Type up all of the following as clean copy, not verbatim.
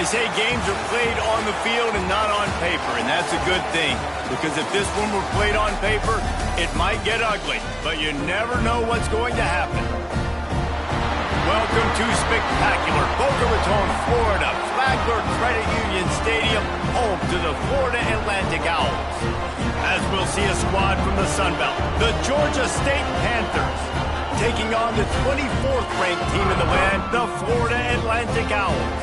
They say games are played on the field and not on paper, and that's a good thing. Because if this one were played on paper, it might get ugly. But you never know what's going to happen. Welcome to spectacular Boca Raton, Florida, Flagler Credit Union Stadium, home to the Florida Atlantic Owls. As we'll see a squad from the Sun Belt, the Georgia State Panthers, taking on the 24th ranked team in the land, the Florida Atlantic Owls.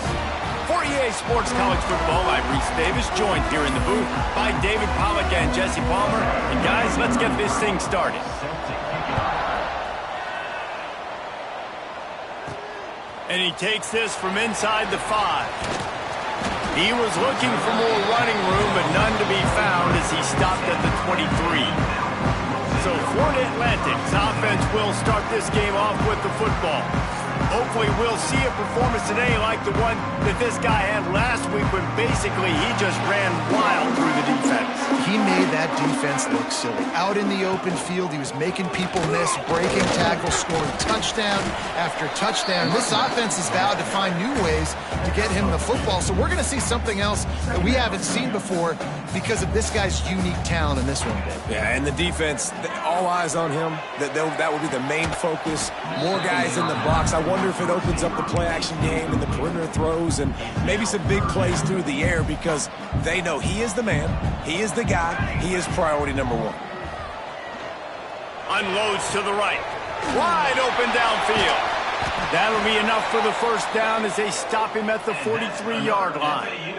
For EA Sports College Football, I'm Reese Davis, joined here in the booth by David Pollack and Jesse Palmer. And guys, let's get this thing started. And he takes this from inside the 5. He was looking for more running room, but none to be found as he stopped at the 23. So Florida Atlantic's offense will start this game off with the football. Hopefully we'll see a performance today like the one that this guy had last week when basically he just ran wild through the defense. He made that defense look silly. Out in the open field, he was making people miss, breaking tackles, scoring touchdown after touchdown. This offense is vowed to find new ways to get him the football. So we're going to see something else that we haven't seen before because of this guy's unique talent in this one. Yeah, and the defense, all eyes on him. That will be the main focus. More guys in the box. I wonder if it opens up the play-action game and the perimeter throws and maybe some big plays through the air because they know he is the man, he is the guy, he is priority number 1. Unloads to the right. Wide open downfield. That'll be enough for the first down as they stop him at the 43-yard line.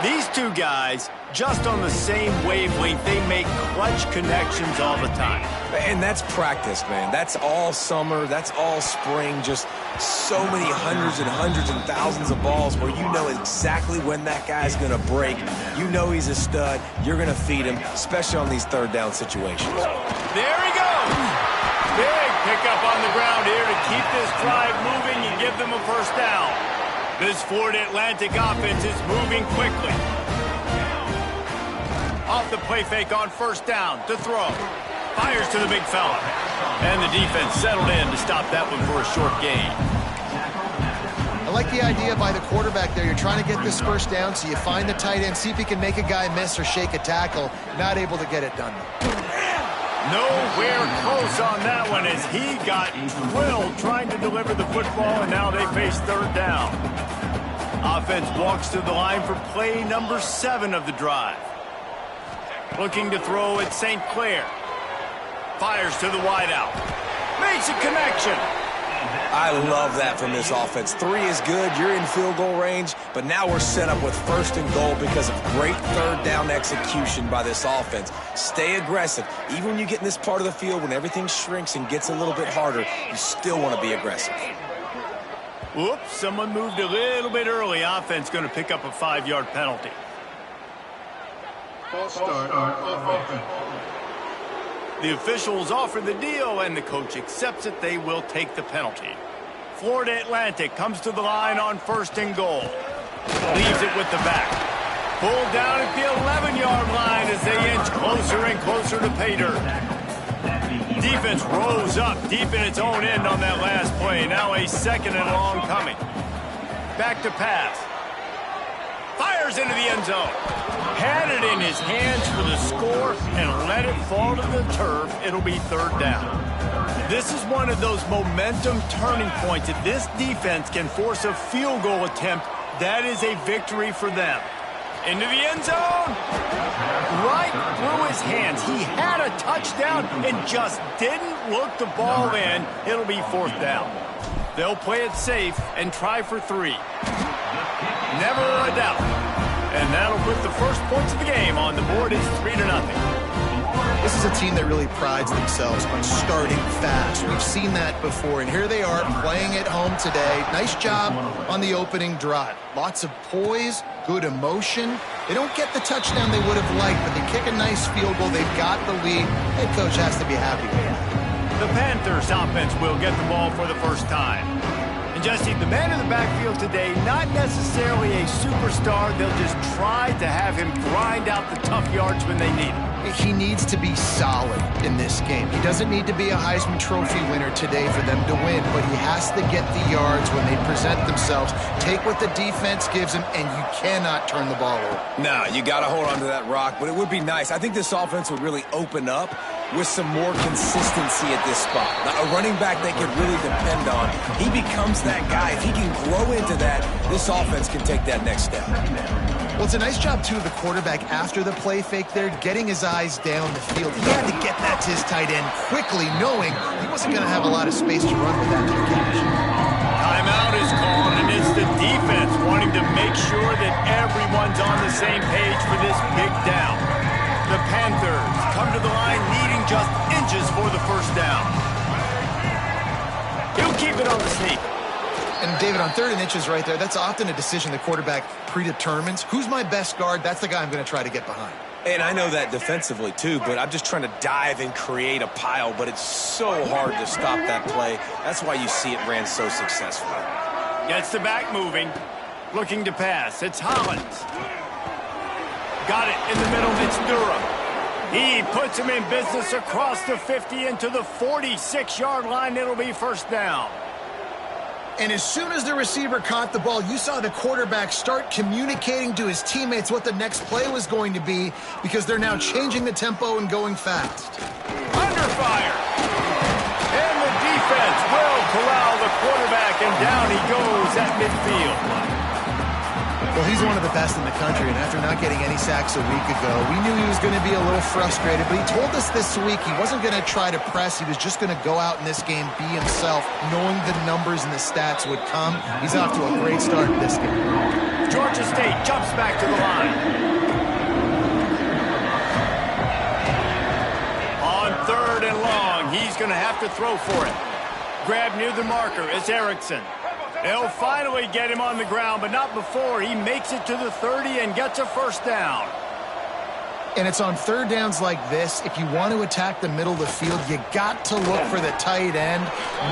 These two guys, just on the same wavelength, they make clutch connections all the time. And that's practice, man. That's all summer. That's all spring. Just so many hundreds and thousands of balls where you know exactly when that guy's going to break. You know he's a stud. You're going to feed him, especially on these third down situations. There he goes. Big pickup on the ground here to keep this drive moving and give them a first down. This Florida Atlantic offense is moving quickly. Off the play fake on first down to throw. Fires to the big fella. And the defense settled in to stop that one for a short gain. I like the idea by the quarterback there. You're trying to get this first down, so you find the tight end, see if he can make a guy miss or shake a tackle. Not able to get it done. Nowhere close on that one as he got drilled trying to deliver the football, and now they face third down. Offense walks to the line for play number 7 of the drive. Looking to throw at St. Clair. Fires to the wideout. Makes a connection. I love that from this offense. 3 is good. You're in field goal range, but now we're set up with first and goal because of great third down execution by this offense. Stay aggressive. Even when you get in this part of the field, when everything shrinks and gets a little bit harder, you still want to be aggressive. Whoops, someone moved a little bit early. Offense going to pick up a 5-yard penalty. False start on offense. The officials offer the deal, and the coach accepts it. They will take the penalty. Florida Atlantic comes to the line on first and goal. Leaves it with the back. Pulled down at the 11-yard line as they inch closer and closer to pay dirt. Defense rose up deep in its own end on that last play. Now a second and long coming. Back to pass. Fires into the end zone. Had it in his hands for the score and let it fall to the turf. It'll be third down. This is one of those momentum turning points. If this defense can force a field goal attempt, that is a victory for them. Into the end zone. Right through his hands. He had a touchdown and just didn't look the ball in. It'll be fourth down. They'll play it safe and try for 3. Never a doubt. And that'll put the first points of the game on the board. It's 3-0. This is a team that really prides themselves on starting fast. We've seen that before, and here they are playing at home today. Nice job on the opening drive. Lots of poise, good emotion. They don't get the touchdown they would have liked, but they kick a nice field goal. They've got the lead. Head coach has to be happy with it. The Panthers offense will get the ball for the first time. And Jesse, the man in the backfield today, not necessarily a superstar. They'll just try to have him grind out the tough yards when they need it. He needs to be solid in this game. He doesn't need to be a Heisman Trophy winner today for them to win, but he has to get the yards when they present themselves. Take what the defense gives him, and you cannot turn the ball over. No, you got to hold on to that rock, but it would be nice. I think this offense would really open up with some more consistency at this spot. Now, a running back they can really depend on. He becomes that guy. If he can grow into that, this offense can take that next step. Well, it's a nice job, too, of the quarterback after the play fake there, getting his eyes down the field. He had to get that to his tight end quickly, knowing he wasn't going to have a lot of space to run with that catch. Timeout is called, and it's the defense wanting to make sure that everyone's on the same page for this big down. The Panthers come to the line needing just inches for the first down. He'll keep it on the sneak. And, David, on 3rd and inches right there, that's often a decision the quarterback predetermines. Who's my best guard? That's the guy I'm going to try to get behind. And I know that defensively, too, but I'm just trying to dive and create a pile, but it's so hard to stop that play. That's why you see it ran so successfully. Gets the back moving. Looking to pass. It's Hollins. Got it in the middle. It's Durham. He puts him in business across the 50 into the 46-yard line. It'll be first down. And as soon as the receiver caught the ball, you saw the quarterback start communicating to his teammates what the next play was going to be, because they're now changing the tempo and going fast. Under fire. And the defense will corral the quarterback, and down he goes at midfield. Well, he's one of the best in the country, and after not getting any sacks a week ago, we knew he was going to be a little frustrated, but he told us this week he wasn't going to try to press. He was just going to go out in this game, be himself, knowing the numbers and the stats would come. He's off to a great start in this game. Georgia State jumps back to the line. On 3rd and long, he's going to have to throw for it. Grab near the marker. It's Erickson. They'll finally get him on the ground, but not before he makes it to the 30 and gets a first down. And it's on 3rd downs like this. If you want to attack the middle of the field, you got to look for the tight end.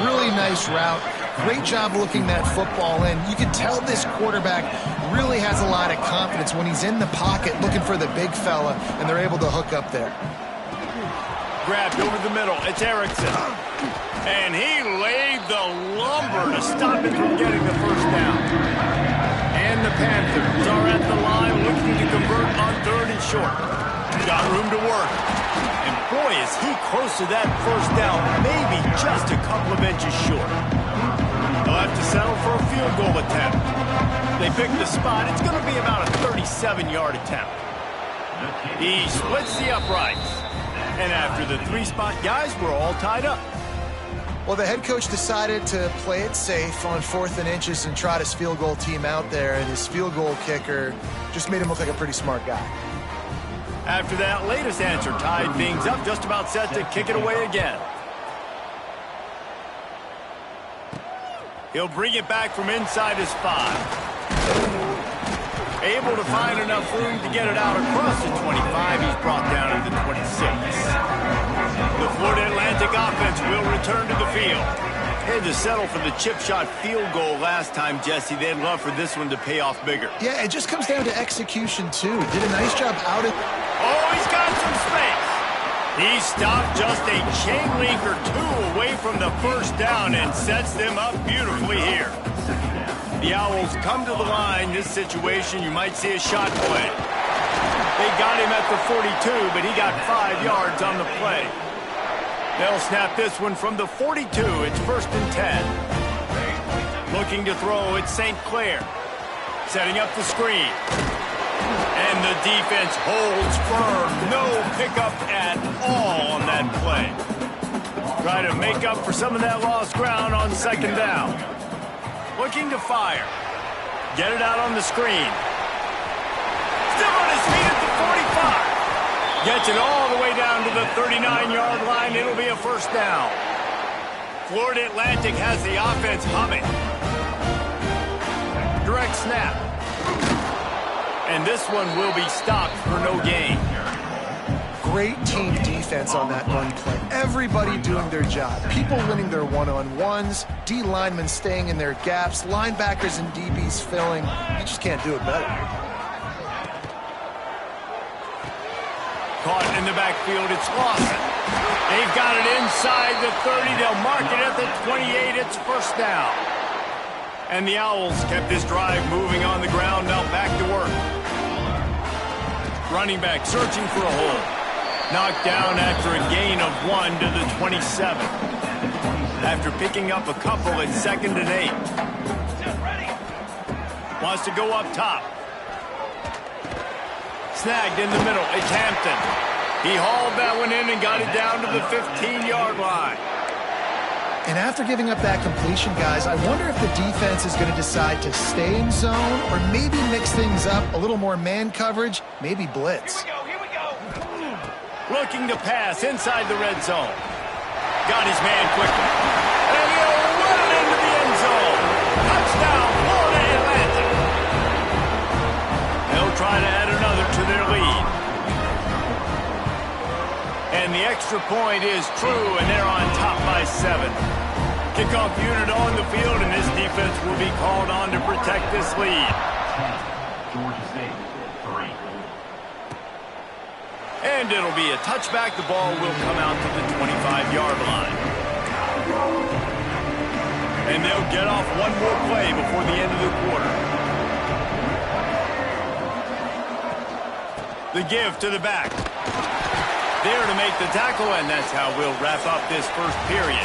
Really nice route. Great job looking that football in. You can tell this quarterback really has a lot of confidence when he's in the pocket looking for the big fella, and they're able to hook up there. Grabbed over the middle. It's Erickson. And he laid the lumber to stop him from getting the first down. And the Panthers are at the line looking to convert on 3rd and short. Got room to work. And boy, is he close to that first down, maybe just a couple of inches short. They'll have to settle for a field goal attempt. They pick the spot. It's going to be about a 37-yard attempt. He splits the uprights. And after the 3-spot guys, we're all tied up. Well, the head coach decided to play it safe on 4th and inches and trot his field goal team out there, and his field goal kicker just made him look like a pretty smart guy. After that latest answer tied things up, just about set to kick it away again. He'll bring it back from inside his 5. Able to find enough room to get it out across the 25. He's brought down to the 26. The Florida Atlantic offense will return to the field. They had to settle for the chip shot field goal last time, Jesse. They'd love for this one to pay off bigger. Yeah, it just comes down to execution, too. Did a nice job out of... Oh, he's got some space. He stopped just a chain link or two away from the first down and sets them up beautifully here. The Owls come to the line. This situation, you might see a shot play. They got him at the 42, but he got 5 yards on the play. They'll snap this one from the 42. It's 1st and 10. Looking to throw, it's St. Clair. Setting up the screen. And the defense holds firm. No pickup at all on that play. Try to make up for some of that lost ground on 2nd down. Looking to fire. Get it out on the screen. Still on his feet at the 45. Gets it all the way down to the 39-yard line. It'll be a first down. Florida Atlantic has the offense humming. Direct snap. And this one will be stopped for no gain. great team defense on that run play. Everybody doing their job. People winning their one-on-ones, D linemen staying in their gaps, linebackers and DBs filling. You just can't do it better. Caught in the backfield, it's Lawson. They've got it inside the 30. They'll mark it at the 28. It's first down. And the Owls kept this drive moving on the ground. Now back to work. Running back searching for a hole. Knocked down after a gain of 1 to the 27. After picking up a couple at 2nd and 8. Wants to go up top. Snagged in the middle. It's Hampton. He hauled that one in and got it down to the 15-yard line. And after giving up that completion, guys, I wonder if the defense is going to decide to stay in zone or maybe mix things up, a little more man coverage, maybe blitz. Here we go. Looking to pass inside the red zone. Got his man quickly. And he'll run it into the end zone. Touchdown, Florida Atlantic. They'll try to add another to their lead. And the extra point is true, and they're on top by 7. Kickoff unit on the field, and this defense will be called on to protect this lead. Georgia State, 3. And it'll be a touchback. The ball will come out to the 25-yard line. And they'll get off one more play before the end of the quarter. The give to the back. There to make the tackle, and that's how we'll wrap up this first period.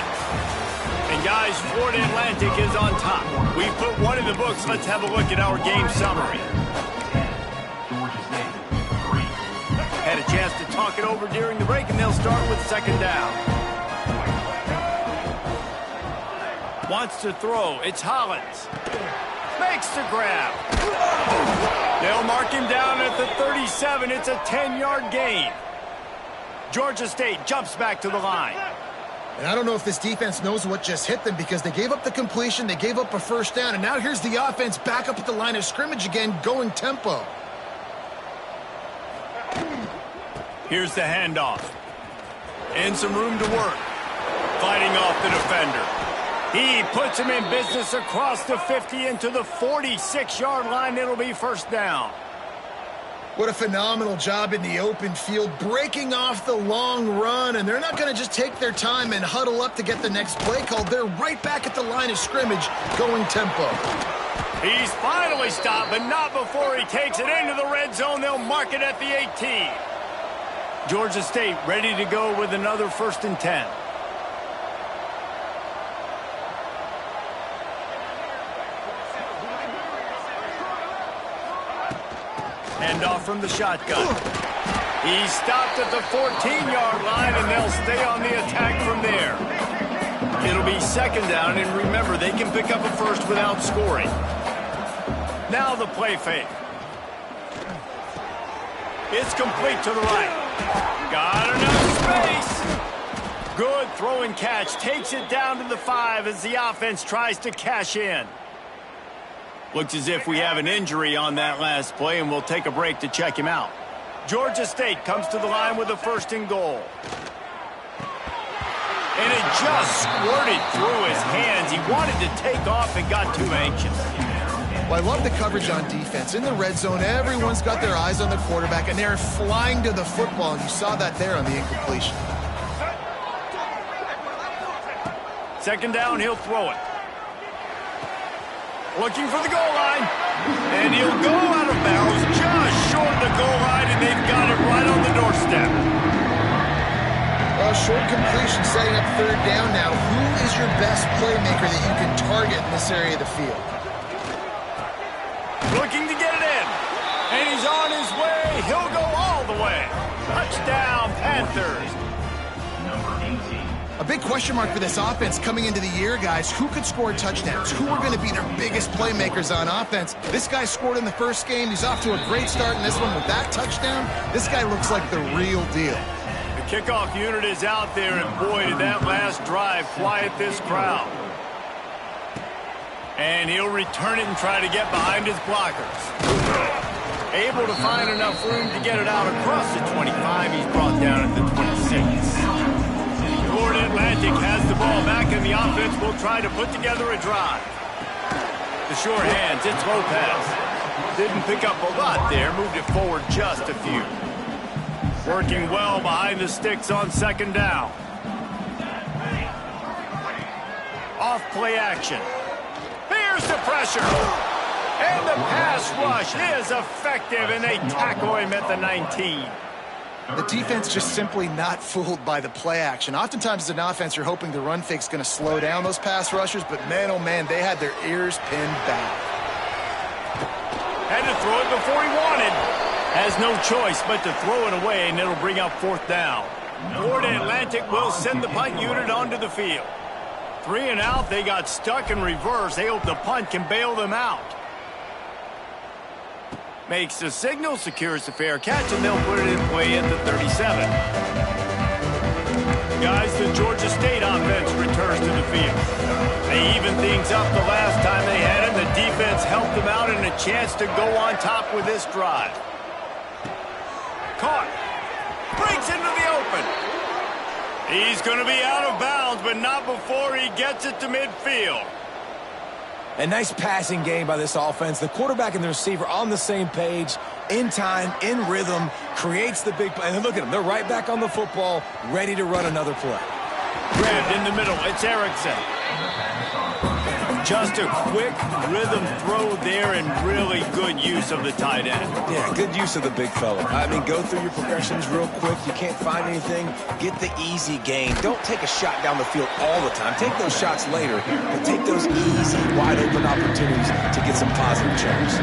And guys, Florida Atlantic is on top. We put one in the books. Let's have a look at our game summary. Georgia State, 3. Had a chance to talk it over during the break, and they'll start with 2nd down. Wants to throw. It's Hollins. Makes the grab. They'll mark him down at the 37. It's a 10-yard gain. Georgia State jumps back to the line. And I don't know if this defense knows what just hit them because they gave up the completion, they gave up a first down, and now here's the offense back up at the line of scrimmage again, going tempo. Here's the handoff. And some room to work. Fighting off the defender. He puts him in business across the 50 into the 46-yard line. It'll be first down. What a phenomenal job in the open field, breaking off the long run, and they're not going to just take their time and huddle up to get the next play called. They're right back at the line of scrimmage, going tempo. He's finally stopped, but not before he takes it into the red zone. They'll mark it at the 18. Georgia State ready to go with another 1st and 10. Handoff from the shotgun. He's stopped at the 14-yard line, and they'll stay on the attack from there. It'll be 2nd down, and remember, they can pick up a first without scoring. Now the play fake. It's complete to the right. Got enough space. Good throw and catch. Takes it down to the 5 as the offense tries to cash in. Looks as if we have an injury on that last play, and we'll take a break to check him out. Georgia State comes to the line with a 1st and goal. And it just squirted through his hands. He wanted to take off and got too anxious. Well, I love the coverage on defense. In the red zone, everyone's got their eyes on the quarterback, and they're flying to the football, and you saw that there on the incompletion. 2nd down, he'll throw it. Looking for the goal line. And he'll go out of bounds just short of the goal line, and they've got it right on the doorstep. Well, short completion setting up 3rd down now. Who is your best playmaker that you can target in this area of the field? Looking to get it in. And he's on his way. He'll go all the way. Touchdown, Panthers. Number 18. A big question mark for this offense coming into the year, guys. Who could score touchdowns? Who are going to be their biggest playmakers on offense? This guy scored in the first game. He's off to a great start in this one with that touchdown. This guy looks like the real deal. The kickoff unit is out there, and boy, did that last drive quiet this crowd. And he'll return it and try to get behind his blockers. Able to find enough room to get it out across the 25. He's brought down at the 26. Florida Atlantic has the ball back, and the offense will try to put together a drive. The sure hands, it's Lopez. Didn't pick up a lot there, moved it forward just a few. Working well behind the sticks on second down. Off play action. Here's the pressure. And the pass rush is effective, and they tackle him at the 19. The defense just simply not fooled by the play action. Oftentimes as an offense, you're hoping the run fake's going to slow down those pass rushers, but man, oh man, they had their ears pinned back. Had to throw it before he wanted. Has no choice but to throw it away, and it'll bring up fourth down. Florida Atlantic will send the punt unit onto the field. 3 and out, they got stuck in reverse. They hope the punt can bail them out. Makes the signal, secures the fair catch, and they'll put it in play at the 37. Guys, the Georgia State offense returns to the field. They even things up the last time they had him. The defense helped them out and a chance to go on top with this drive. Caught. Breaks into the open. He's going to be out of bounds, but not before he gets it to midfield. A nice passing game by this offense. The quarterback and the receiver on the same page, in time, in rhythm, creates the big play. And look at them. They're right back on the football, ready to run another play. Grabbed in the middle. It's Erickson. Just a quick rhythm throw there and really good use of the tight end. Yeah, good use of the big fella. I mean, go through your progressions real quick. You can't find anything. Get the easy gain. Don't take a shot down the field all the time. Take those shots later, but take those easy, wide open opportunities to get some positive charge.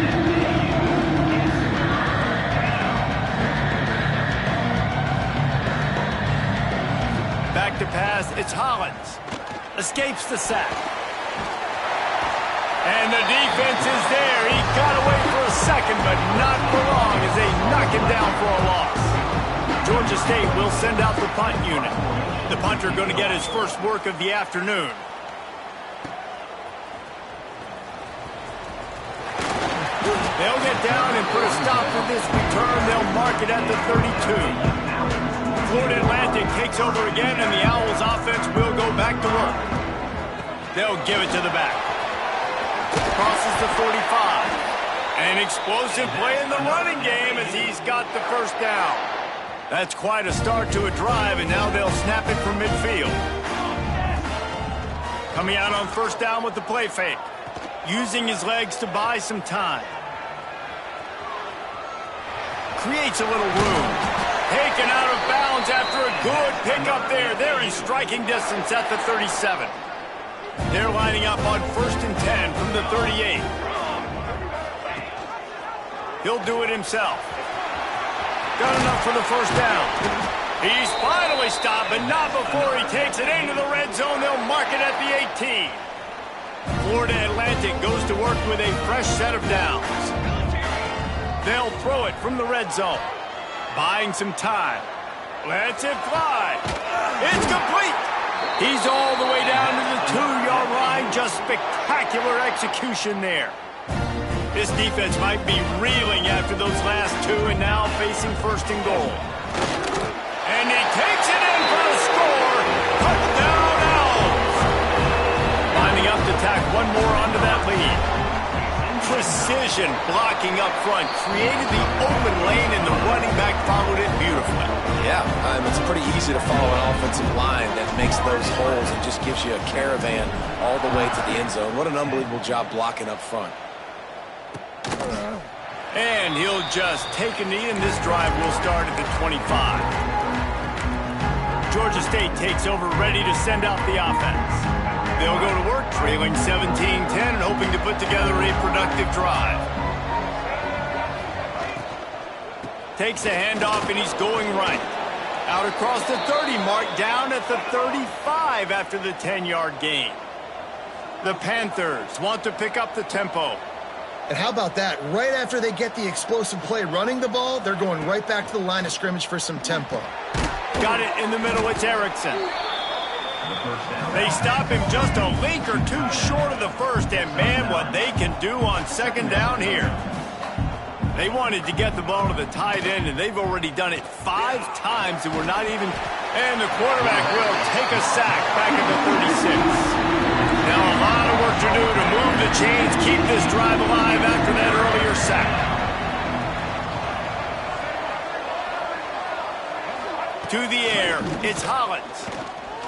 Back to pass, it's Hollins. Escapes the sack. And the defense is there. He got away for a second, but not for long as they knock him down for a loss. Georgia State will send out the punt unit. The punter going to get his first work of the afternoon. They'll get down and put a stop to this return. They'll mark it at the 32. Florida Atlantic takes over again, and the Owls offense will go back to work. They'll give it to the back. Crosses the 45. An explosive play in the running game as he's got the first down. That's quite a start to a drive, and now they'll snap it from midfield. Coming out on first down with the play fake. Using his legs to buy some time. Creates a little room. Taken out of bounds after a good pickup there. They're in striking distance at the 37. They're lining up on 1st and 10 from the 38. He'll do it himself. Got enough for the first down. He's finally stopped, but not before he takes it into the red zone. They'll mark it at the 18. Florida Atlantic goes to work with a fresh set of downs. They'll throw it from the red zone. Buying some time. Lets it fly. It's complete. He's all the way down to the 2-yard line. Just spectacular execution there. This defense might be reeling after those last two and now facing 1st and goal. And he takes it in for the score. Touchdown Owls. Lining up to tack one more onto that lead. Precision blocking up front. Created the open lane and the running back followed it beautifully. Yeah, it's pretty easy to follow an offensive line that makes those holes and just gives you a caravan all the way to the end zone. What an unbelievable job blocking up front. And he'll just take a knee, and this drive will start at the 25. Georgia State takes over, ready to send out the offense. They'll go to work, trailing 17-10 and hoping to put together a productive drive. Takes a handoff, and he's going right. Out across the 30 mark, down at the 35 after the 10-yard gain. The Panthers want to pick up the tempo. And how about that? Right after they get the explosive play running the ball, they're going right back to the line of scrimmage for some tempo. Got it in the middle. It's Erickson. They stop him just a link or two short of the first, and man, what they can do on 2nd down here. They wanted to get the ball to the tight end, and they've already done it 5 times, and we're not even... And the quarterback will take a sack back at the 36. Now a lot of work to do to move the chains, keep this drive alive after that earlier sack. To the air, it's Hollins.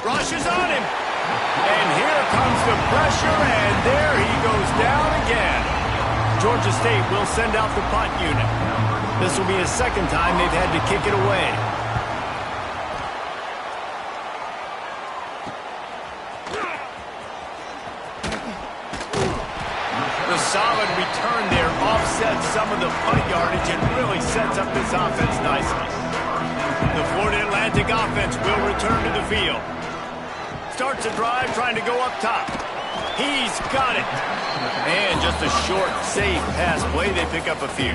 Rushes on him. And here comes the pressure, and there he goes down again. Georgia State will send out the punt unit. This will be the second time they've had to kick it away. The solid return there offsets some of the punt yardage and really sets up this offense nicely. The Florida Atlantic offense will return to the field. Starts a drive trying to go up top. He's got it. And just a short, safe pass play. They pick up a few.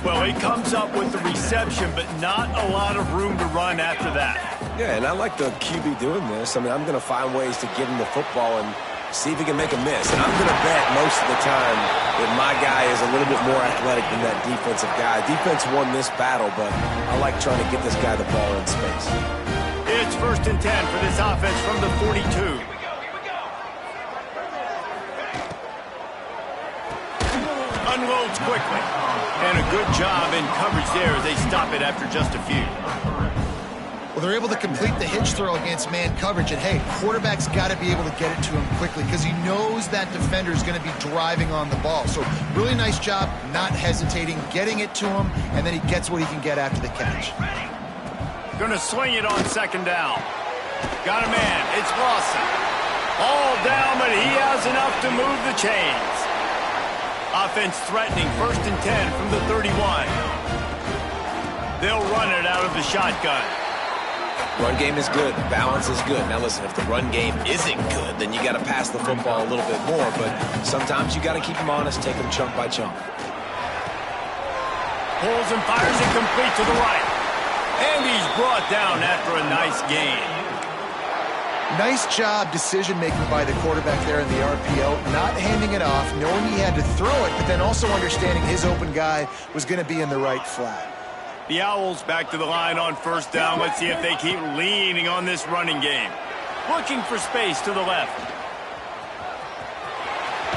Well, he comes up with the reception, but not a lot of room to run after that. Yeah, and I like the QB doing this. I mean, I'm going to find ways to give him the football and see if he can make a miss. And I'm going to bet most of the time that my guy is a little bit more athletic than that defensive guy. Defense won this battle, but I like trying to get this guy the ball in space. It's 1st and 10 for this offense from the 42. Unloads quickly. And a good job in coverage there as they stop it after just a few. Well, they're able to complete the hitch throw against man coverage. And, hey, quarterback's got to be able to get it to him quickly because he knows that defender is going to be driving on the ball. So really nice job not hesitating, getting it to him, and then he gets what he can get after the catch. Going to swing it on 2nd down. Got a man. It's Lawson. All down, but he has enough to move the chains. Offense threatening 1st and 10 from the 31. They'll run it out of the shotgun. Run game is good. Balance is good. Now listen, if the run game isn't good, then you got to pass the football a little bit more. But sometimes you got to keep them honest, take them chunk by chunk. Pulls and fires it complete to the right. And he's brought down after a nice gain. Nice job decision-making by the quarterback there in the RPO, not handing it off, knowing he had to throw it, but then also understanding his open guy was going to be in the right flat. The Owls back to the line on 1st down. Let's see if they keep leaning on this running game. Looking for space to the left.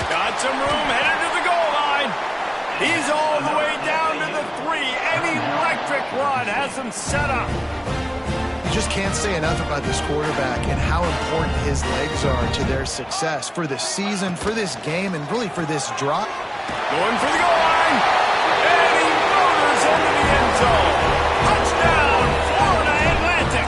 Got some room, headed to the goal line. He's all the way down to the 3. An electric run has him set up. You just can't say enough about this quarterback and how important his legs are to their success for this season, for this game, and really for this drop. Going for the goal line. And he motors into the end zone. Touchdown, Florida Atlantic.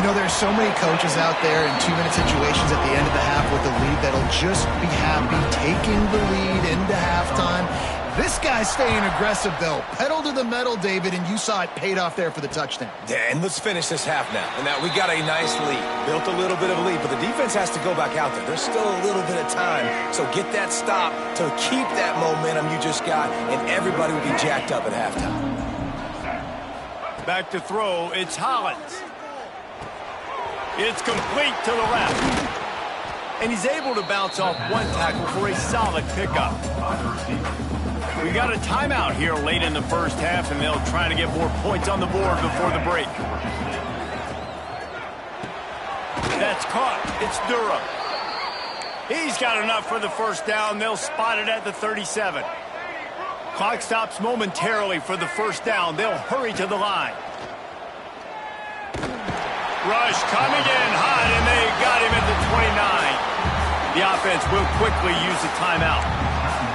You know, there's so many coaches out there in 2-minute situations at the end of the half with the lead that'll just be happy taking the lead into halftime. This guy's staying aggressive, though. Pedal to the metal, David, and you saw it paid off there for the touchdown. Yeah, and let's finish this half now. And now we got a nice lead. Built a little bit of a lead, but the defense has to go back out there. There's still a little bit of time. So get that stop to keep that momentum you just got, and everybody will be jacked up at halftime. Back to throw, it's Hollins. It's complete to the left. And he's able to bounce off one tackle for a solid pickup. We got a timeout here late in the first half, and they'll try to get more points on the board before the break. That's caught. It's Durham. He's got enough for the 1st down. They'll spot it at the 37. Clock stops momentarily for the 1st down. They'll hurry to the line. Rush coming in hot, and they got him at the 29. The offense will quickly use a timeout.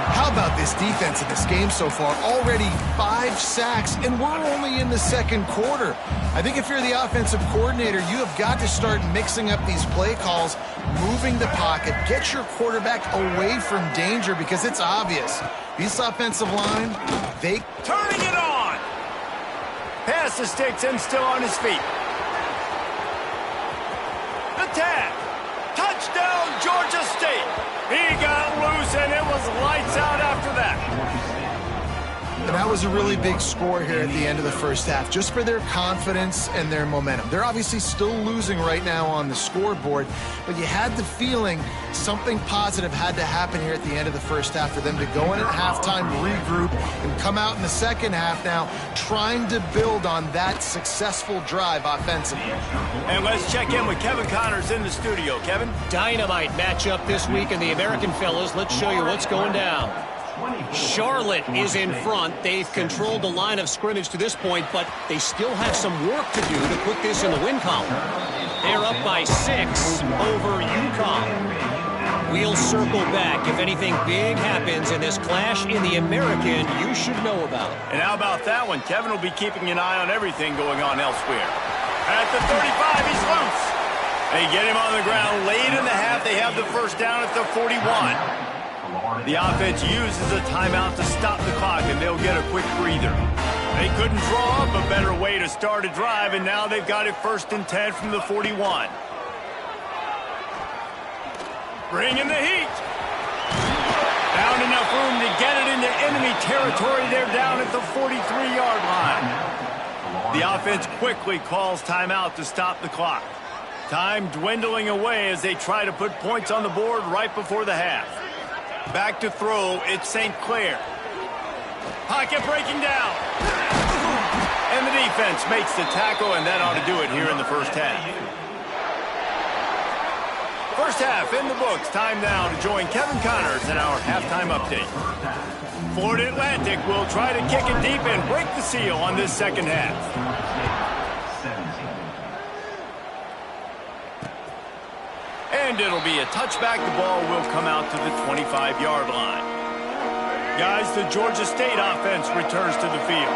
How about this defense in this game so far? Already 5 sacks, and we're only in the 2nd quarter. I think if you're the offensive coordinator, you have got to start mixing up these play calls, moving the pocket, get your quarterback away from danger because it's obvious. This offensive line, they... Turning it on! Pass the sticks and still on his feet. The tag. Touchdown, Georgia State. He got loose, and it was lights out after that. And that was a really big score here at the end of the first half, just for their confidence and their momentum. They're obviously still losing right now on the scoreboard, but you had the feeling something positive had to happen here at the end of the first half for them to go in at halftime, regroup, and come out in the second half now trying to build on that successful drive offensively. And let's check in with Kevin Connors in the studio. Kevin? Dynamite matchup this week in the American, fellas. Let's show you what's going down. Charlotte is in front. They've controlled the line of scrimmage to this point, but they still have some work to do to put this in the win column. They're up by 6 over UConn. We'll circle back. If anything big happens in this clash in the American, you should know about it. And how about that one? Kevin will be keeping an eye on everything going on elsewhere. At the 35, he's loose. They get him on the ground late in the half. They have the first down at the 41. The offense uses a timeout to stop the clock, and they'll get a quick breather. They couldn't draw up a better way to start a drive, and now they've got it 1st and 10 from the 41. Bringing the heat. Found enough room to get it into enemy territory. They're down at the 43-yard line. The offense quickly calls timeout to stop the clock. Time dwindling away as they try to put points on the board right before the half. Back to throw, it's St. Clair. Pocket breaking down. And the defense makes the tackle, and that ought to do it here in the first half. First half in the books. Time now to join Kevin Connors in our halftime update. Florida Atlantic will try to kick it deep and break the seal on this second half. And it'll be a touchback. The ball will come out to the 25-yard line. Guys, the Georgia State offense returns to the field.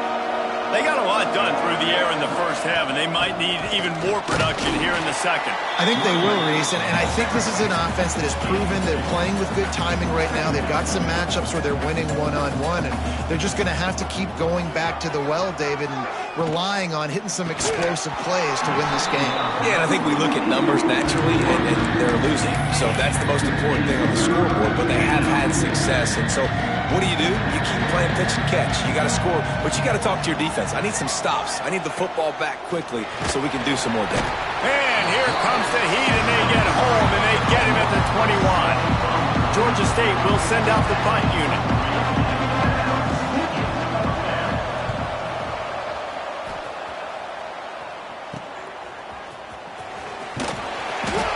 They got a lot done through the air in the first half, and they might need even more production here in the second. I think they will, Reese, and I think this is an offense that has proven they're playing with good timing right now. They've got some matchups where they're winning one-on-one, and they're just going to have to keep going back to the well, David, and relying on hitting some explosive plays to win this game. Yeah, and I think we look at numbers naturally, and they're losing. So that's the most important thing on the scoreboard, but they have had success. And so what do? You keep playing pitch and catch. You got to score, but you got to talk to your defense. I need some stops. I need the football back quickly so we can do some more damage. And here comes the heat, and they get home, and they get him at the 21. Georgia State will send out the punt unit.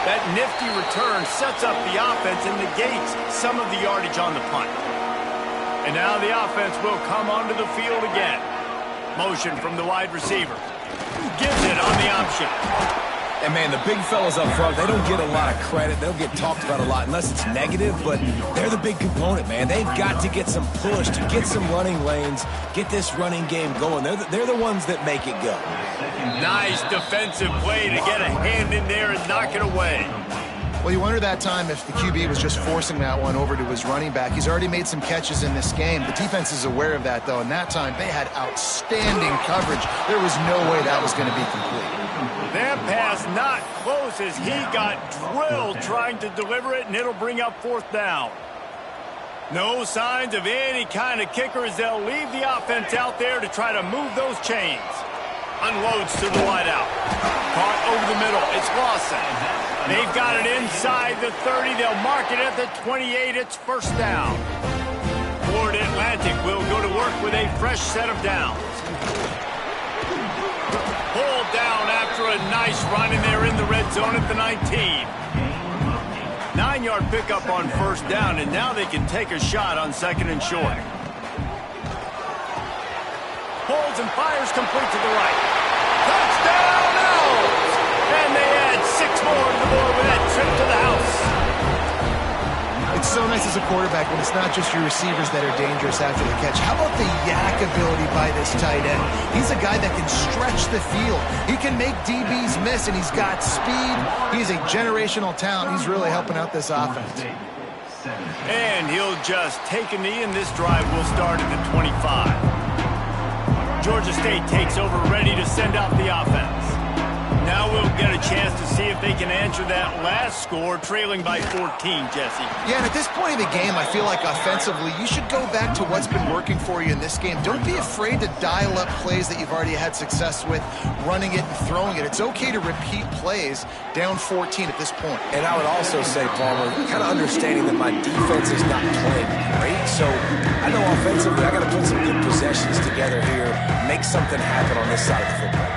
That nifty return sets up the offense and negates some of the yardage on the punt. And now the offense will come onto the field again. Motion from the wide receiver. Gives it on the option. And, man, the big fellas up front, they don't get a lot of credit. They don't get talked about a lot unless it's negative, but they're the big component, man. They've got to get some push, to get some running lanes, get this running game going. They're the ones that make it go. Nice defensive play to get a hand in there and knock it away. Well, you wonder that time if the QB was just forcing that one over to his running back. He's already made some catches in this game. The defense is aware of that, though, and that time they had outstanding coverage. There was no way that was going to be complete. That pass not close as he got drilled trying to deliver it, and it'll bring up 4th down. No signs of any kind of kicker as they'll leave the offense out there to try to move those chains. Unloads to the wideout. Caught over the middle. It's Lawson. They've got it inside the 30. They'll mark it at the 28. It's 1st down. Florida Atlantic will go to work with a fresh set of downs. Pulled down after a nice run, and they're in the red zone at the 19. 9-yard pickup on 1st down, and now they can take a shot on 2nd and short. Pulls and fires complete to the right. Touchdown, Owls! And they add 6 more to the board with that trip to the house. It's so nice as a quarterback when it's not just your receivers that are dangerous after the catch. How about the yak ability by this tight end? He's a guy that can stretch the field. He can make DBs miss, and he's got speed. He's a generational talent. He's really helping out this offense. And he'll just take a knee, and this drive will start at the 25. Georgia State takes over, ready to send out the offense. Now we'll get a chance to see if they can answer that last score, trailing by 14, Jesse. Yeah, and at this point in the game, I feel like offensively, you should go back to what's been working for you in this game. Don't be afraid to dial up plays that you've already had success with, running it and throwing it. It's okay to repeat plays down 14 at this point. And I would also say, Palmer, kind of understanding that my defense is not playing great, so I know offensively I got to put some good possessions together here, make something happen on this side of the football.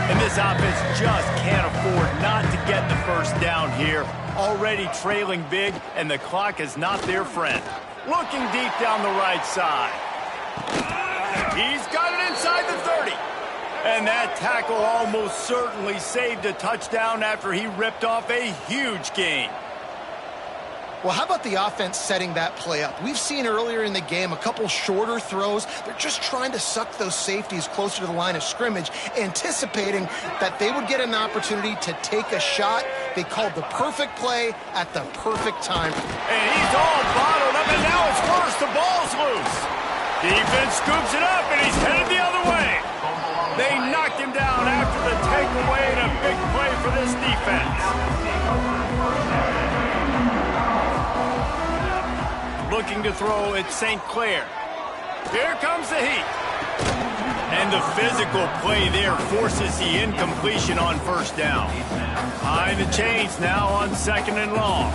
And this offense just can't afford not to get the first down here. Already trailing big, and the clock is not their friend. Looking deep down the right side. He's got it inside the 30. And that tackle almost certainly saved a touchdown after he ripped off a huge gain. Well, how about the offense setting that play up? We've seen earlier in the game a couple shorter throws. They're just trying to suck those safeties closer to the line of scrimmage, anticipating that they would get an opportunity to take a shot. They called the perfect play at the perfect time. And he's all bottled up, and now it's first. The ball's loose. Defense scoops it up, and he's headed the other way. They knocked him down after the takeaway, and a big play for this defense. Looking to throw at St. Clair. Here comes the heat. And the physical play there forces the incompletion on first down. Behind the chains now on second and long.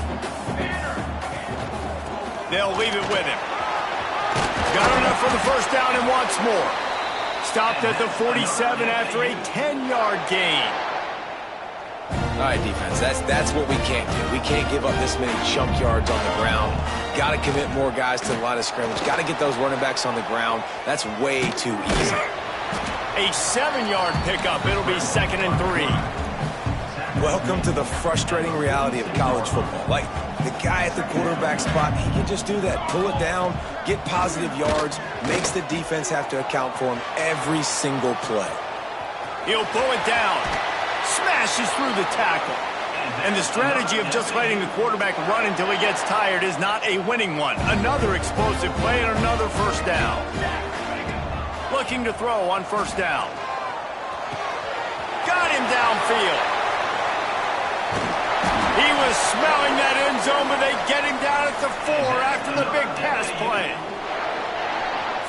They'll leave it with him. Got enough for the first down and wants more. Stopped at the 47 after a 10-yard gain. All right, defense, that's what we can't do. We can't give up this many chunk yards on the ground. Got to commit more guys to the line of scrimmage. Got to get those running backs on the ground. That's way too easy. A 7-yard pickup. It'll be 2nd and 3. Welcome to the frustrating reality of college football. Like, the guy at the quarterback spot, he can just do that. Pull it down, get positive yards, makes the defense have to account for him every single play. He'll pull it down. Smashes through the tackle. And the strategy of just letting the quarterback run until he gets tired is not a winning one. Another explosive play and another first down. Looking to throw on first down. Got him downfield. He was smelling that end zone, but they get him down at the 4 after the big pass play.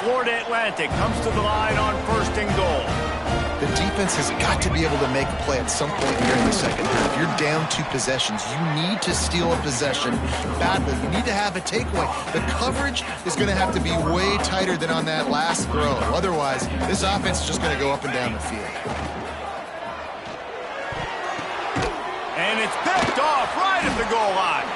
Florida Atlantic comes to the line on 1st and goal. The defense has got to be able to make a play at some point here in the second half. You're down 2 possessions. You need to steal a possession badly. You need to have a takeaway. The coverage is going to have to be way tighter than on that last throw. Otherwise, this offense is just going to go up and down the field. And it's picked off right at the goal line.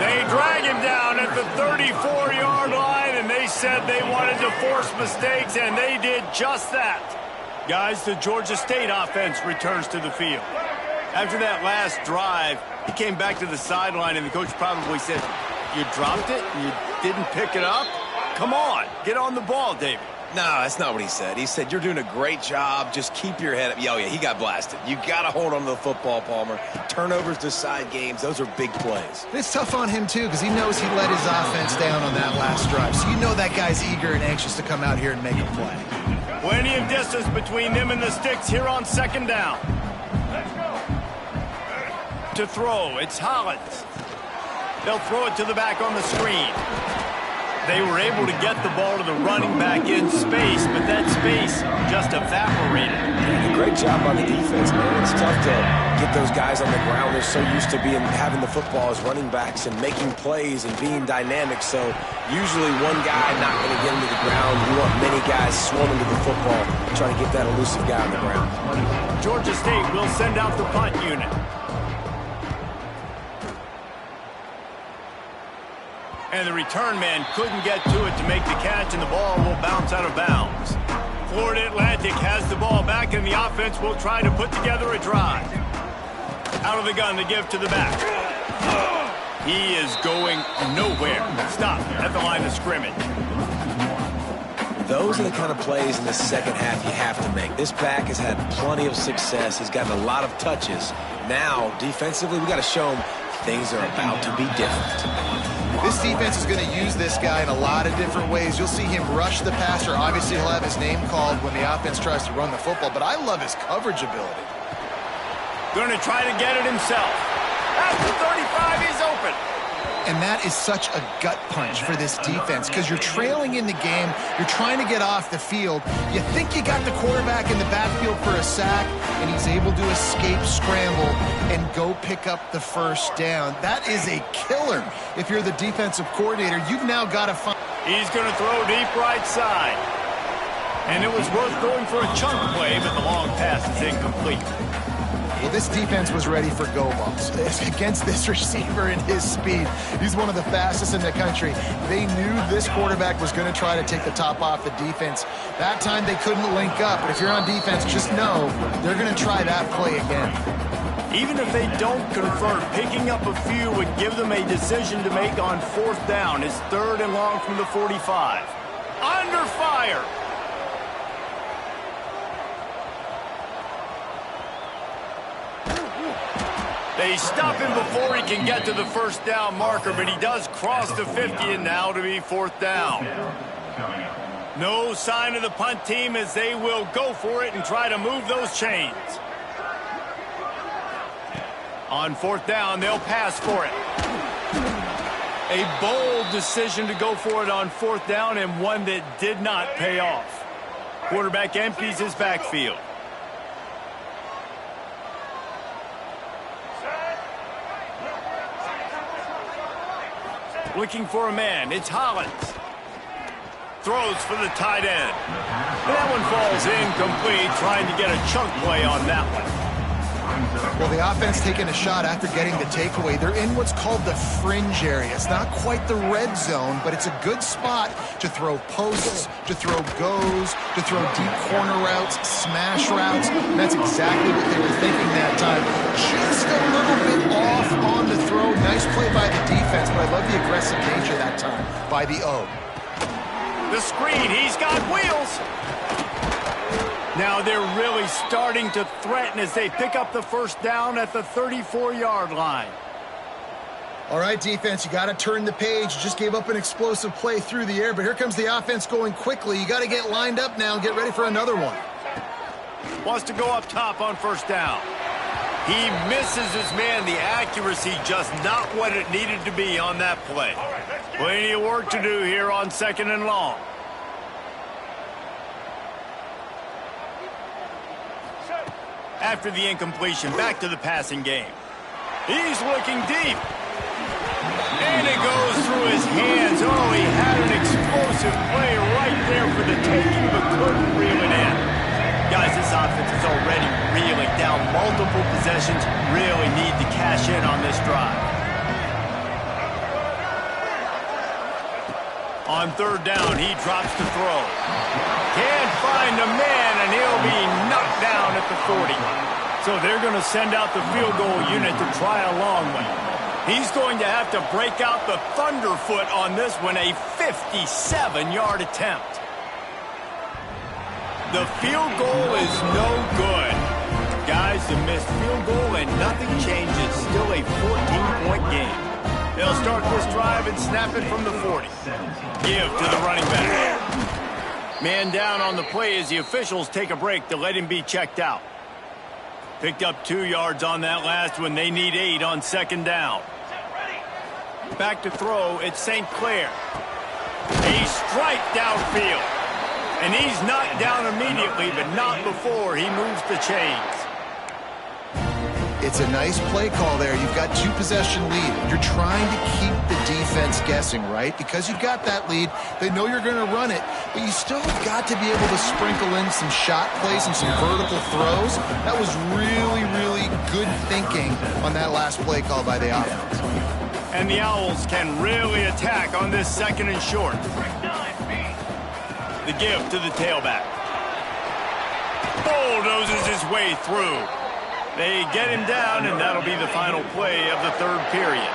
They drag him down at the 34-yard line, and they said they wanted to force mistakes, and they did just that. Guys, the Georgia State offense returns to the field. After that last drive, he came back to the sideline, and the coach probably said, "You dropped it? You didn't pick it up? Come on, get on the ball, David." No, that's not what he said. He said, "You're doing a great job. Just keep your head up." Oh, yeah, he got blasted. You got to hold on to the football, Palmer. Turnovers decide games. Those are big plays. It's tough on him, too, because he knows he let his offense down on that last drive. So you know that guy's eager and anxious to come out here and make a play. Plenty of distance between them and the sticks here on 2nd down. To throw, it's Hollins. They'll throw it to the back on the screen. They were able to get the ball to the running back in space, but that space just evaporated. Yeah, great job on the defense, man. It's tough to get those guys on the ground. They're so used to having the football as running backs and making plays and being dynamic. So usually one guy not going to get him to the ground. You want many guys swarming to the football, trying to get that elusive guy on the ground. Georgia State will send out the punt unit. And the return man couldn't get to it to make the catch, and the ball will bounce out of bounds. Florida Atlantic has the ball back, and the offense will try to put together a drive. Out of the gun to give to the back. He is going nowhere. Stop at the line of scrimmage. Those are the kind of plays in the second half you have to make. This back has had plenty of success. He's gotten a lot of touches. Now, defensively, we got to show him things are about to be different. This defense is going to use this guy in a lot of different ways. You'll see him rush the passer. Obviously, he'll have his name called when the offense tries to run the football, but I love his coverage ability. Going to try to get it himself. At the 35, he's open. And that is such a gut punch for this defense because you're trailing in the game. You're trying to get off the field. You think you got the quarterback in the backfield for a sack, and he's able to escape, scramble, and go pick up the first down. That is a killer. If you're the defensive coordinator, you've now got to find... He's going to throw deep right side. And it was worth going for a chunk play, but the long pass is incomplete. Well, this defense was ready for go balls. Against this receiver and his speed, he's one of the fastest in the country. They knew this quarterback was going to try to take the top off the defense. That time they couldn't link up, but if you're on defense, just know they're going to try that play again. Even if they don't convert, picking up a few would give them a decision to make on fourth down. It's 3rd and long from the 45. Under fire. They stop him before he can get to the first down marker, but he does cross the 50 and now to be 4th down. No sign of the punt team as they will go for it and try to move those chains. On 4th down, they'll pass for it. A bold decision to go for it on 4th down and one that did not pay off. Quarterback empties his backfield. Looking for a man. It's Hollins. Throws for the tight end. That one falls incomplete, trying to get a chunk play on that one. Well, the offense taking a shot after getting the takeaway. They're in what's called the fringe area. It's not quite the red zone, but it's a good spot to throw posts, to throw goes, to throw deep corner routes, smash routes. And that's exactly what they were thinking that time. Just a little bit off on the throw. Nice play by the defense, but I love the aggressive nature that time by the O. The screen, he's got wheels. Now they're really starting to threaten as they pick up the first down at the 34-yard line. All right, defense, you got to turn the page. You just gave up an explosive play through the air, but here comes the offense going quickly. You got to get lined up now and get ready for another one. Wants to go up top on first down. He misses his man. The accuracy just not what it needed to be on that play. Plenty of work to do here on 2nd and long. After the incompletion, back to the passing game. He's looking deep. And it goes through his hands. Oh, he had an explosive play right there for the taking, but couldn't reel it in. Guys, this offense is already reeling down multiple possessions. Really need to cash in on this drive. On 3rd down, he drops to throw. Can't find a man, and he'll be knocked down at the 40. So they're going to send out the field goal unit to try a long one. He's going to have to break out the thunderfoot on this one, a 57-yard attempt. The field goal is no good. Guys, the missed field goal and nothing changes. Still a 14-point game. They'll start this drive and snap it from the 40. Give to the running back. Man down on the play as the officials take a break to let him be checked out. Picked up 2 yards on that last one. They need 8 on 2nd down. Back to throw. It's St. Clair. A strike downfield. And he's knocked down immediately, but not before he moves the chains. It's a nice play call there. You've got 2-possession lead. You're trying to keep the defense guessing, right? Because you've got that lead, they know you're going to run it, but you still got to be able to sprinkle in some shot plays and some vertical throws. That was really, really good thinking on that last play call by the offense. And the Owls can really attack on this 2nd and short. The give to the tailback. Bulldozes his way through. They get him down, and that'll be the final play of the 3rd period.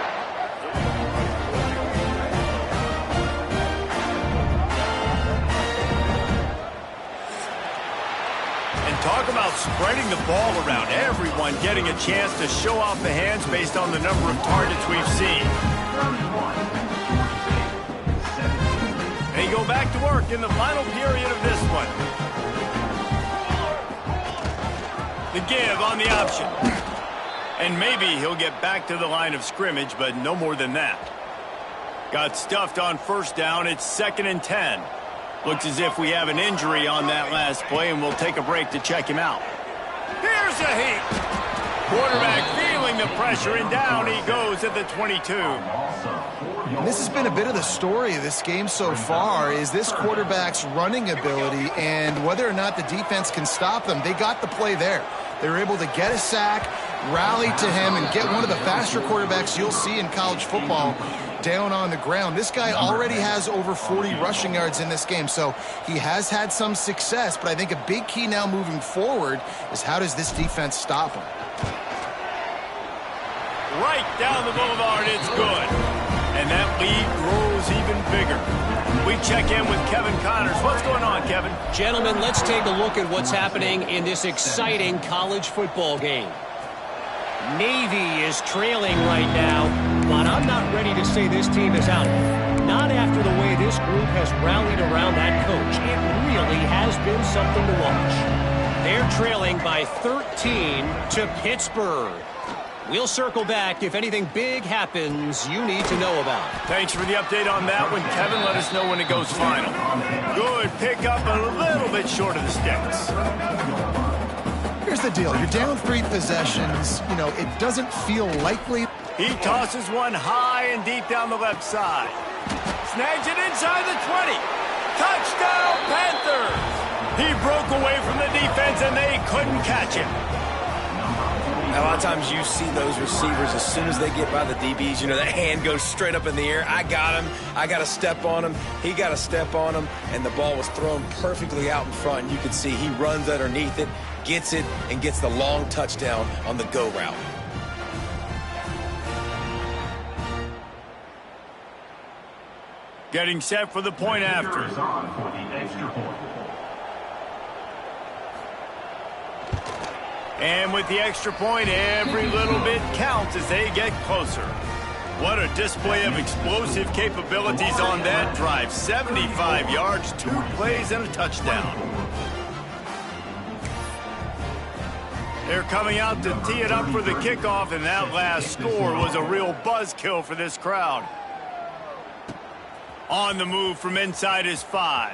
And talk about spreading the ball around. Everyone getting a chance to show off the hands based on the number of targets we've seen. work in the final period of this one. The give on the option. And maybe he'll get back to the line of scrimmage, but no more than that. Got stuffed on first down. It's 2nd and 10. Looks as if we have an injury on that last play, and we'll take a break to check him out. Here's a heat. Quarterback feeling the pressure, and down he goes at the 22. And this has been a bit of the story of this game so far, is this quarterback's running ability and whether or not the defense can stop them. They got the play there. They were able to get a sack, rally to him, and get one of the faster quarterbacks you'll see in college football down on the ground. This guy already has over 40 rushing yards in this game, so he has had some success, but I think a big key now moving forward is how does this defense stop him? Right down the boulevard, it's good. And that lead grows even bigger. We check in with Kevin Connors. What's going on, Kevin? Gentlemen, let's take a look at what's happening in this exciting college football game. Navy is trailing right now, but I'm not ready to say this team is out. Not after the way this group has rallied around that coach. It really has been something to watch. They're trailing by 13 to Pittsburgh. We'll circle back if anything big happens you need to know about. Thanks for the update on that one, Kevin. Let us know when it goes final. Good pickup, a little bit short of the sticks. Here's the deal. You're down 3 possessions. You know, it doesn't feel likely. He tosses one high and deep down the left side. Snags it inside the 20. Touchdown, Panthers! He broke away from the defense, and they couldn't catch him. A lot of times you see those receivers, as soon as they get by the DBs, you know, that hand goes straight up in the air. I got him. I got to step on him. He got to step on him. And the ball was thrown perfectly out in front. And you can see he runs underneath it, gets it, and gets the long touchdown on the go route. Getting set for the point after. And with the extra point, every little bit counts as they get closer. What a display of explosive capabilities on that drive. 75 yards, 2 plays, and a touchdown. They're coming out to tee it up for the kickoff, and that last score was a real buzzkill for this crowd. On the move from inside his 5.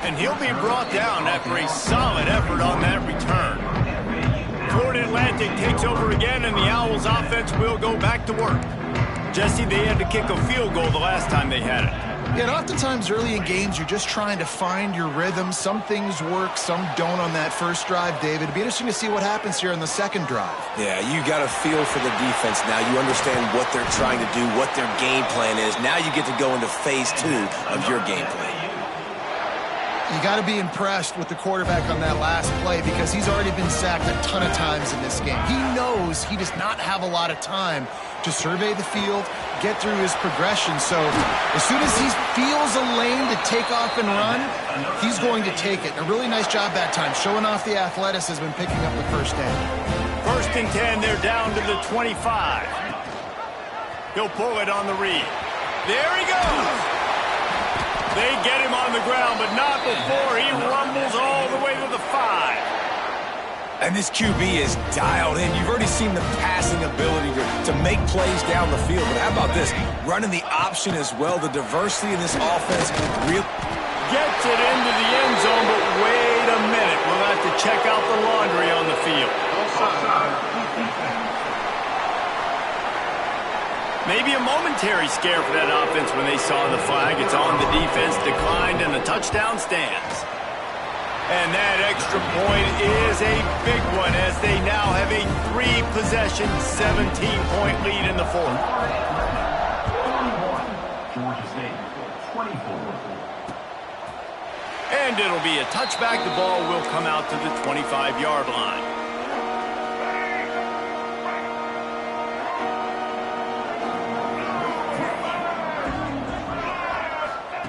And he'll be brought down after a solid effort on that return. Florida Atlantic takes over again, and the Owls offense will go back to work. Jesse, they had to kick a field goal the last time they had it. Yeah, and oftentimes early in games, you're just trying to find your rhythm. Some things work, some don't on that first drive, David. It'd be interesting to see what happens here on the second drive. Yeah, you got a feel for the defense now. You understand what they're trying to do, what their game plan is. Now you get to go into phase 2 of your game plan. You got to be impressed with the quarterback on that last play because he's already been sacked a ton of times in this game. He knows he does not have a lot of time to survey the field, get through his progression. So as soon as he feels a lane to take off and run, he's going to take it. And a really nice job that time, showing off the athleticism and picking up the first down. 1st and 10, they're down to the 25. He'll pull it on the read. There he goes. They get him on the ground, but not before he rumbles all the way to the 5. And this QB is dialed in. You've already seen the passing ability to make plays down the field. But how about this? Running the option as well. The diversity in this offense really gets it into the end zone, but wait a minute. We'll have to check out the laundry on the field. Maybe a momentary scare for that offense when they saw the flag. It's on the defense, declined, and the touchdown stands. And that extra point is a big one as they now have a 3-possession, 17-point lead in the 4th. Georgia State, 24. And it'll be a touchback. The ball will come out to the 25-yard line.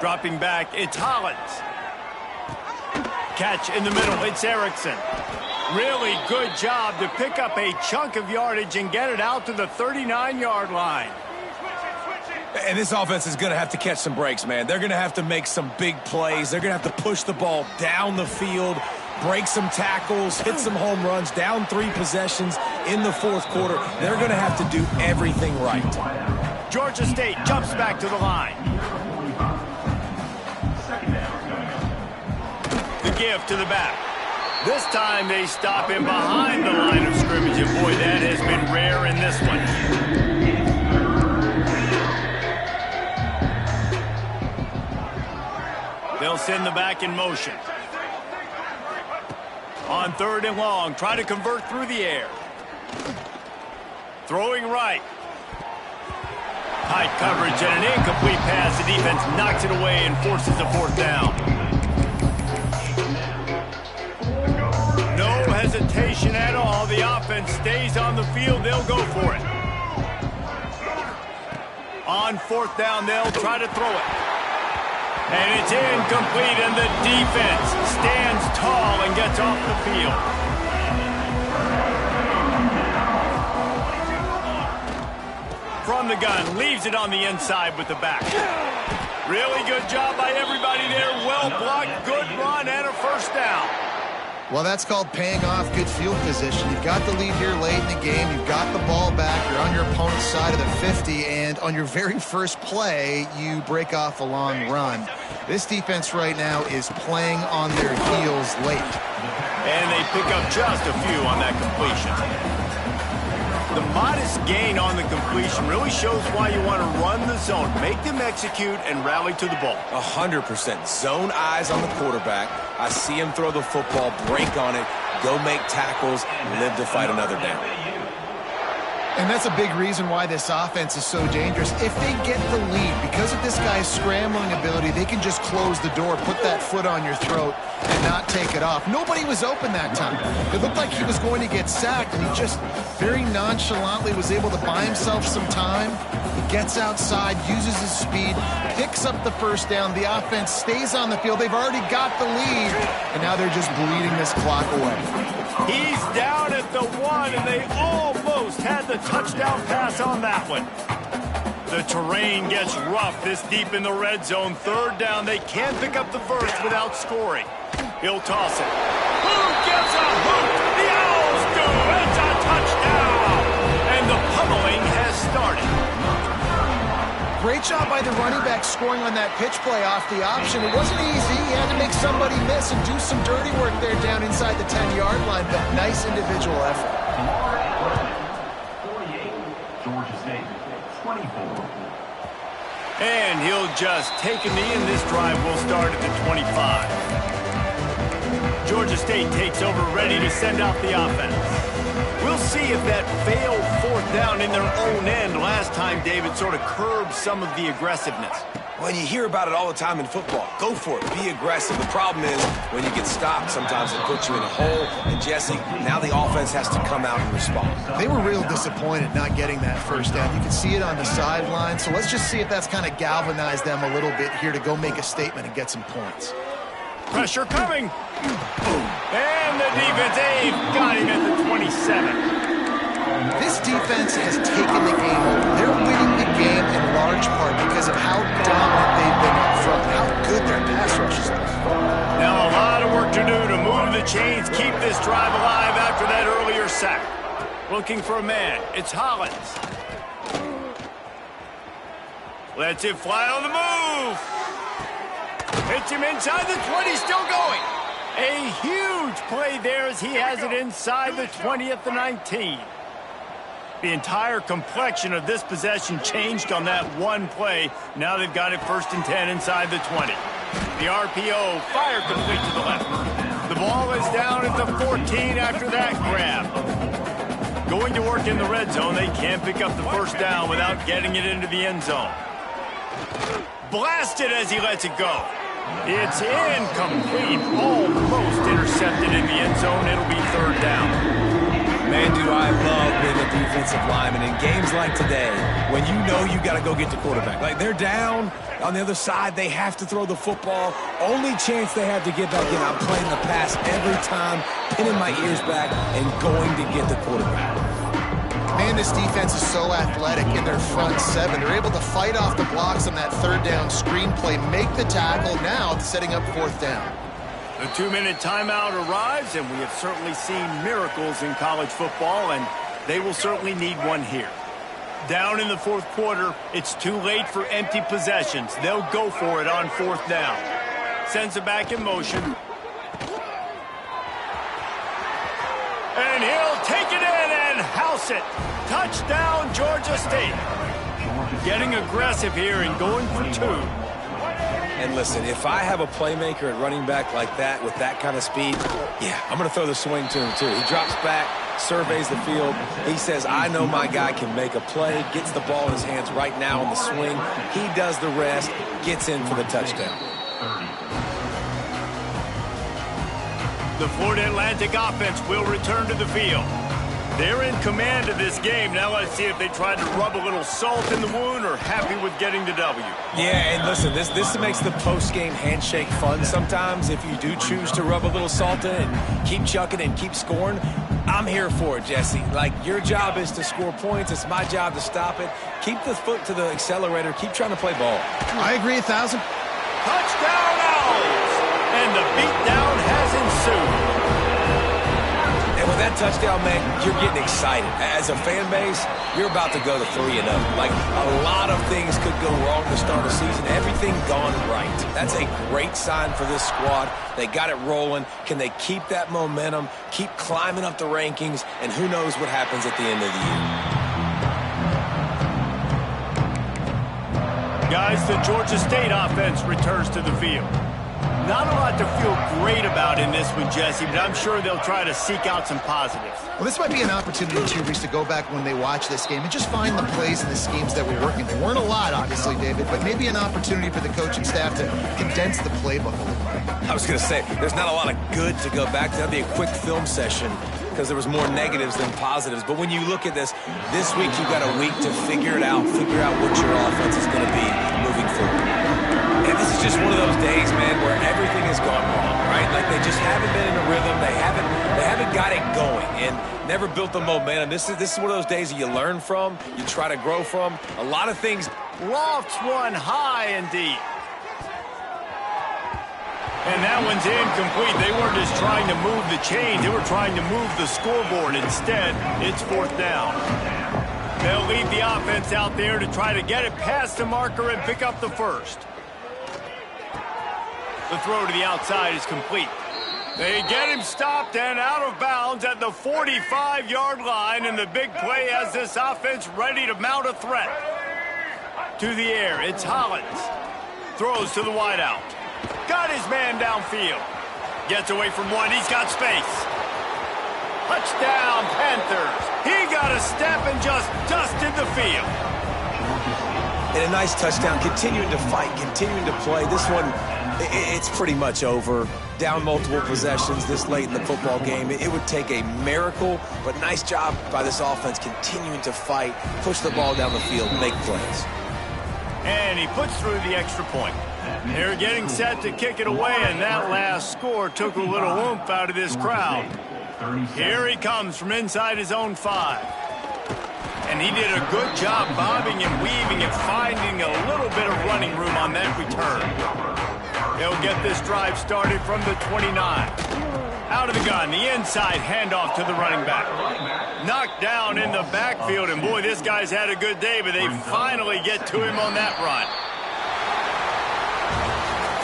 Dropping back, it's Hollins. Catch in the middle, it's Erickson. Really good job to pick up a chunk of yardage and get it out to the 39-yard line. And this offense is going to have to catch some breaks, man. They're going to have to make some big plays. They're going to have to push the ball down the field, break some tackles, hit some home runs, down 3 possessions in the fourth quarter. They're going to have to do everything right. Georgia State jumps back to the line. The give to the back. This time they stop him behind the line of scrimmage, and boy, that has been rare in this one. They'll send the back in motion. On 3rd and long, try to convert through the air. Throwing right. Tight coverage and an incomplete pass. The defense knocks it away and forces a 4th down. No hesitation at all. The offense stays on the field. They'll go for it. On 4th down, they'll try to throw it. And it's incomplete, and the defense stands tall and gets off the field. From the gun, leaves it on the inside with the back. Really good job by everybody there. Well blocked, good run, and a 1st down. Well, that's called paying off good field position. You've got the lead here late in the game. You've got the ball back. You're on your opponent's side of the 50, and on your very first play, you break off a long run. This defense right now is playing on their heels late. And they pick up just a few on that completion. The modest gain on the completion really shows why you want to run the zone. Make them execute and rally to the ball. 100%. Zone eyes on the quarterback. I see him throw the football, break on it, go make tackles, live to fight another down. And that's a big reason why this offense is so dangerous. If they get the lead, because of this guy's scrambling ability, they can just close the door, put that foot on your throat, and not take it off. Nobody was open that time. It looked like he was going to get sacked, and he just very nonchalantly was able to buy himself some time. He gets outside, uses his speed, picks up the 1st down. The offense stays on the field. They've already got the lead, and now they're just bleeding this clock away. He's down at the 1, and they almost had the touchdown pass on that one. The terrain gets rough this deep in the red zone. 3rd down, they can't pick up the 1st without scoring. He'll toss it. Who gets a hook? The Owls do. It's a touchdown. And the pummeling has started. Great job by the running back scoring on that pitch play off the option. It wasn't easy. He had to make somebody miss and do some dirty work there down inside the 10-yard line, but nice individual effort. 48, Georgia State, 24. And he'll just take a knee, and this drive will start at the 25. Georgia State takes over, ready to send out the offense. We'll see if that failed 4th down in their own end last time, David, sort of curbed some of the aggressiveness. Well, you hear about it all the time in football. Go for it. Be aggressive. The problem is when you get stopped, sometimes it puts you in a hole. And, Jesse, now the offense has to come out and respond. They were real disappointed not getting that 1st down. You can see it on the sideline. So let's just see if that's kind of galvanized them a little bit here to go make a statement and get some points. Pressure coming. And the defense, they've got him at the 27. This defense has taken the game over. They're winning the game in large part because of how dominant they've been up front, how good their pass rush has been. Now a lot of work to do to move the chains, keep this drive alive after that earlier sack. Looking for a man. It's Hollins. Lets it fly on the move. Hits him inside the 20, still going. A huge play there as he has it inside the 20 at the 19. The entire complexion of this possession changed on that one play. Now they've got it 1st and 10 inside the 20. The RPO, fire complete to the left. The ball is down at the 14 after that grab. Going to work in the red zone, they can't pick up the 1st down without getting it into the end zone. Blasted as he lets it go. It's incomplete, almost intercepted in the end zone. It'll be 3rd down. Man, do I love being a defensive lineman in games like today when you know you got to go get the quarterback. Like, they're down on the other side. They have to throw the football. Only chance they have to get back in. I'm playing the pass every time, pinning my ears back and going to get the quarterback. Man, this defense is so athletic in their front seven. They're able to fight off the blocks on that third down screenplay, make the tackle. Now it's setting up fourth down. The 2-minute timeout arrives, and we have certainly seen miracles in college football, and they will certainly need one here. Down in the fourth quarter, it's too late for empty possessions. They'll go for it on fourth down. Sends it back in motion. And he'll take it in and house it. Touchdown, Georgia State. Getting aggressive here and going for two. And listen, if I have a playmaker at running back like that with that kind of speed, yeah, I'm going to throw the swing to him too. He drops back, surveys the field. He says, I know my guy can make a play, gets the ball in his hands right now on the swing. He does the rest, gets in for the touchdown. The Florida Atlantic offense will return to the field. They're in command of this game. Now let's see if they tried to rub a little salt in the wound or happy with getting the W. Yeah, and listen, this makes the post-game handshake fun sometimes. If you do choose to rub a little salt in and keep chucking and keep scoring, I'm here for it, Jesse. Like, your job is to score points. It's my job to stop it. Keep the foot to the accelerator. Keep trying to play ball. I agree 1,000. Touchdown, Owls! And the beatdown has ensued. And with that touchdown, man, you're getting excited. As a fan base, you're about to go to 3-0. Like, a lot of things could go wrong to start a season. Everything gone right. That's a great sign for this squad. They got it rolling. Can they keep that momentum, keep climbing up the rankings, and who knows what happens at the end of the year. Guys, the Georgia State offense returns to the field. Not a lot to feel great about in this one, Jesse, but I'm sure they'll try to seek out some positives. Well, this might be an opportunity, too, Reese, to go back when they watch this game and just find the plays and the schemes that were working. There weren't a lot, obviously, David, but maybe an opportunity for the coaching staff to condense the playbook a little bit. I was going to say, there's not a lot of good to go back to. That'd be a quick film session because there was more negatives than positives. But when you look at this week you've got a week to figure it out, figure out what your offense is going to be moving forward. And this is just one of those days, man, where everything has gone wrong, right? Like, they just haven't been in a rhythm. They haven't got it going and never built the momentum. This is one of those days that you learn from, you try to grow from. A lot of things. Lofts one high and deep. And that one's incomplete. They weren't just trying to move the chains. They were trying to move the scoreboard. Instead, it's fourth down. They'll leave the offense out there to try to get it past the marker and pick up the first. The throw to the outside is complete. They get him stopped and out of bounds at the 45-yard line, and the big play has this offense ready to mount a threat. To the air, it's Hollins. Throws to the wideout. Got his man downfield. Gets away from one. He's got space. Touchdown, Panthers. He got a step and just dusted the field. And a nice touchdown. Continuing to fight, continuing to play. This one, it's pretty much over. Down multiple possessions this late in the football game. It would take a miracle, but nice job by this offense continuing to fight, push the ball down the field, make plays. And he puts through the extra point. They're getting set to kick it away, and that last score took a little oomph out of this crowd. Here he comes from inside his own 5. And he did a good job bobbing and weaving and finding a little bit of running room on that return. He'll get this drive started from the 29. Out of the gun, the inside handoff to the running back. Knocked down in the backfield, and boy, this guy's had a good day, but they finally get to him on that run.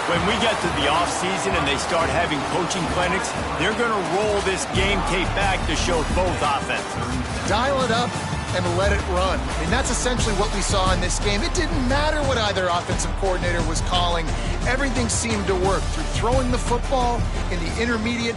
When we get to the offseason and they start having coaching clinics, they're going to roll this game tape back to show both offenses. Dial it up and let it run. I mean, that's essentially what we saw in this game. It didn't matter what either offensive coordinator was calling. Everything seemed to work through throwing the football in the intermediate